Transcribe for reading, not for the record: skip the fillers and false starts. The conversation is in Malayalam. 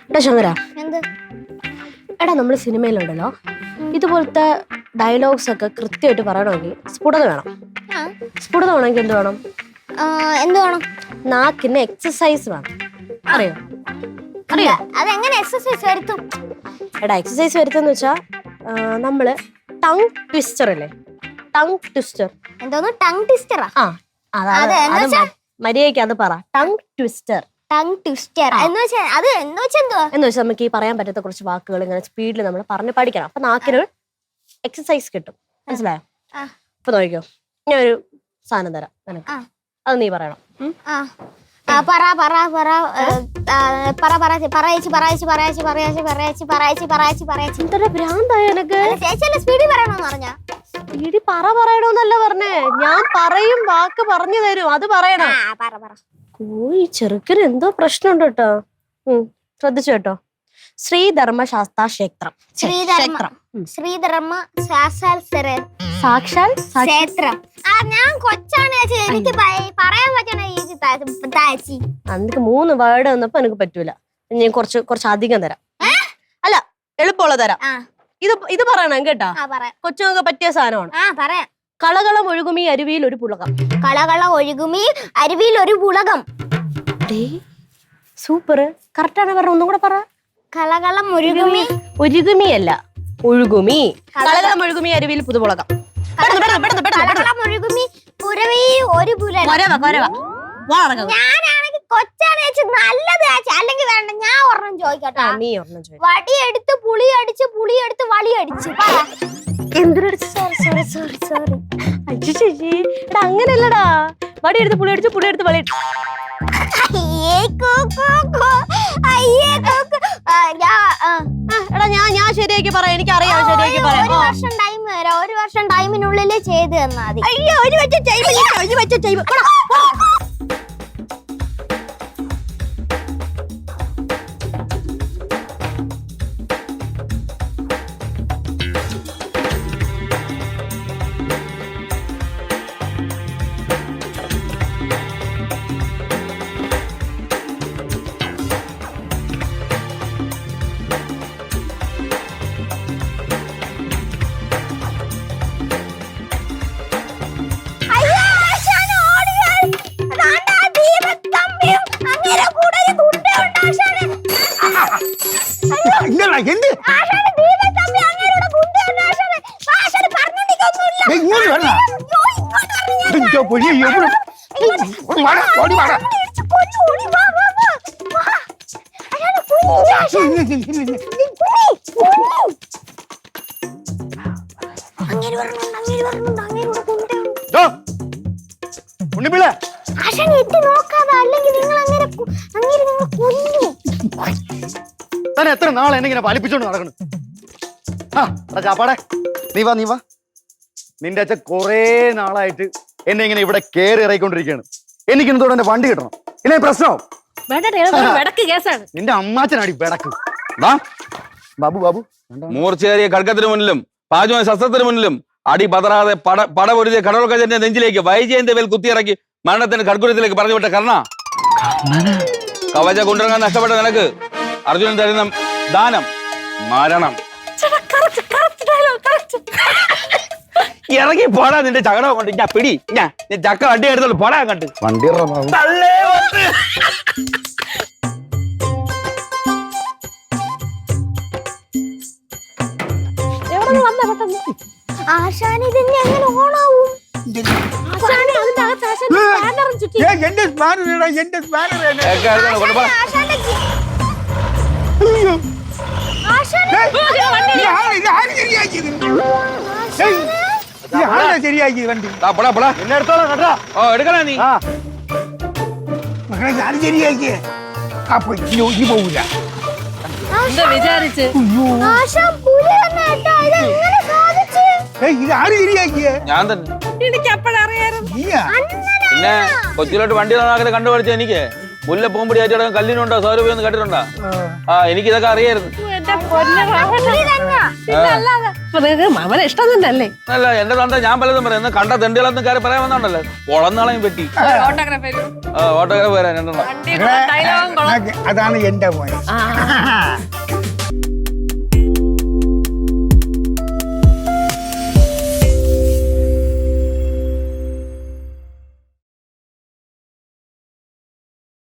എടാ ശങ്കര, എന്ത്? എടാ നമ്മള് സിനിമയിലുണ്ടല്ലോ ഇതുപോലത്തെ ഡയലോഗ്സ് ഒക്കെ കൃത്യമായിട്ട് പറയണമെങ്കിൽ സ്ഫുടത വേണം. സ്ഫുടത വേണമെങ്കിൽ എന്ത് വേണം? എന്ത് വേണം? നാക്കിന് എക്സസൈസ് വേണം. അറിയോ? അറിയോ? അതെങ്ങനെ എക്സസൈസ് വരുത്തും? എടാ എക്സസൈസ് വരുത്തുന്ന വെച്ചാ നമ്മള് ടങ് ട്വിസ്റ്റർ അല്ലേ? Tongue twister. എന്തോന്ന്? ടങ് ട്വിസ്റ്ററാ? മര്യാദയ്ക്ക് അത് പറ. Tongue twister. ടങ് ട്വിസ്റ്റർ എന്ന് വെച്ചാൽ നമുക്ക് ഈ പറയാൻ പറ്റാത്ത കുറച്ച് വാക്കുകൾ ഇങ്ങനെ സ്പീഡിൽ നമ്മൾ പറഞ്ഞു പഠിക്കണം. അപ്പൊ നാക്കിന് എക്സസൈസ് കിട്ടും. മനസ്സിലായോ? അപ്പൊ നോക്കിക്കോ, ഞാൻ ഒരു സാധനം തരാം നിനക്ക്, അത് നീ പറയണം. ഭ്രാന്തായ സ്പീഡി പറയണോന്നല്ല പറഞ്ഞേ, ഞാൻ പറയും, വാക്ക് പറഞ്ഞു തരും, അത് പറയണം. ഈ ചെറുക്കന് എന്തോ പ്രശ്നമുണ്ട് കേട്ടോ. ശ്രദ്ധിച്ചു കേട്ടോ. ശ്രീധർമ്മശാസ്ത്ര ക്ഷേത്രം. സാക്ഷാൽ ക്ഷേത്രം. ഞാൻ കൊച്ചാണ്, എനിക്ക് പറയാൻ പറ്റണ. എനിക്ക് 3 വേർഡ് വന്നപ്പോ എനിക്ക് പറ്റൂല. ഞാൻ കുറച്ച് അധികം തരാം. അല്ല, എളുപ്പമുള്ള തരാം. ഇത് പറയണം കേട്ടാ. കൊച്ചുങ്ങൾക്ക് പറ്റിയ സാധനമാണ്. കളകളം ഒഴുകുമീ അരുവിയിൽ ഒരു പുളകം. കളകള ഒഴുകുമീ അരുവിയിൽ ഒരു പുളകം. സൂപ്പർ, കറക്റ്റാണ്. പറഞ്ഞ ഒന്നും കൂടെ പറ. കളകളം ഒഴുകുമീ. ഒഴുകുമീ അല്ല, ഒഴുകുമീ. കളകളം ഒഴുകുമീ അരുവിയിൽ പുതുപുളകം. ഒഴുകുമീ പുരവീ ഒരു പുലകം. ഞാനാണെങ്കിൽ കൊച്ചാണ് നല്ലത്. അല്ലെങ്കിൽ വേണ്ട, ഞാൻ ഒരെണ്ണം ചോദിക്കട്ടെ. വടിയെടുത്ത് പുളിയടിച്ച്, പുളിയെടുത്ത് വളിയടിച്ച്. അങ്ങനല്ലടാ, വടിയെടുത്ത് പുളിയടിച്ച്, പുളിയെടുത്ത് വളി. ഞാൻ ശരിയാക്കി പറയാം, എനിക്കറിയാം ശരിയാക്കി പറയാം. ഒരു വർഷം ടൈമിനുള്ളിൽ ചെയ്ത് തന്നാ മതി. അയ്യോ, ഒരു വെച്ച ടൈം. എത്ര നാളെ എന്നെ ഇങ്ങനെ പാലിപ്പിച്ചോണ്ട് നടക്കണം. ചാപ്പാടെ നീ വാ. നിന്റെ അച്ഛൻ കൊറേ നാളായിട്ട് എന്നെ ഇങ്ങനെ ഇവിടെ കേറി ഇറങ്ങിക്കൊണ്ടിരിക്കുകയാണ്. എനിക്ക് ഇന്നത്തോടെ എന്റെ വണ്ടി കിട്ടണം, ഇല്ലേ പ്രശ്നമാവും. നിന്റെ അമ്മാച്ചനാടി ബെടക്ക്. ബാബു മൂർച്ചയേറിയ ഖഡ്ഗത്തിന് മുന്നിലും പാചക ശസ്ത്രത്തിന് മുന്നിലും അടി പതറാതെ പടപൊരുതിയ കടൽക്കജന്റെ നെഞ്ചിലേക്ക് വൈജയന്റെ മേൽ കുത്തിയിറക്കി മരണത്തിന്റെ ഖഡ്ഗുരത്തിലേക്ക് പറഞ്ഞു വിട്ട കർണ. കവച കുണ്ടറങ്ങാൻ നഷ്ടപ്പെട്ട നിനക്ക് അർജുനൻ തരുന്ന ദാനം മരണം. ഇറങ്ങി പോടാ, നിന്റെ ചകട കൊണ്ട് ഞാൻ പിടി. ഞാൻ ചക്ക വണ്ടി എടുത്തോളൂ, പോടാ കണ്ട് വണ്ടി. ശരിയാക്കി വണ്ടി എടുക്കണ നീ. ഞാൻ ശരിയാക്കിയേ. അപ്പൊ ഇനി പോവില്ല. വിചാരിച്ച് ഇതാര് ശരിയാക്കിയേ? ഞാൻ തന്നെ. എനിക്ക് എപ്പോഴറിയായിരുന്നു. പിന്നെ കൊച്ചിയിലോട്ട് വണ്ടി നന്നാക്കി കണ്ടുപിടിച്ച എനിക്ക് മുല്ലപ്പൂമ്പൊടി ആയിട്ട് കല്ലിനുണ്ടോ സൗരഭ്യം കേട്ടിട്ടുണ്ടോ? എനിക്ക് ഇതൊക്കെ അറിയായിരുന്നു. അവനെ ഇഷ്ടം തന്നെയല്ലേ? അല്ല, എന്റെ തന്ത ഞാൻ പലതും പറയാം. കണ്ട തെണ്ടികളെന്ന് കാര്യം പറയാൻ വന്നോണ്ടല്ലേ പൊളന്നാളെയും പെട്ടി. ഓട്ടോഗ്രാഫ് വരാൻ രണ്ടെണ്ണം. അതാണ് എന്റെ മോൻ.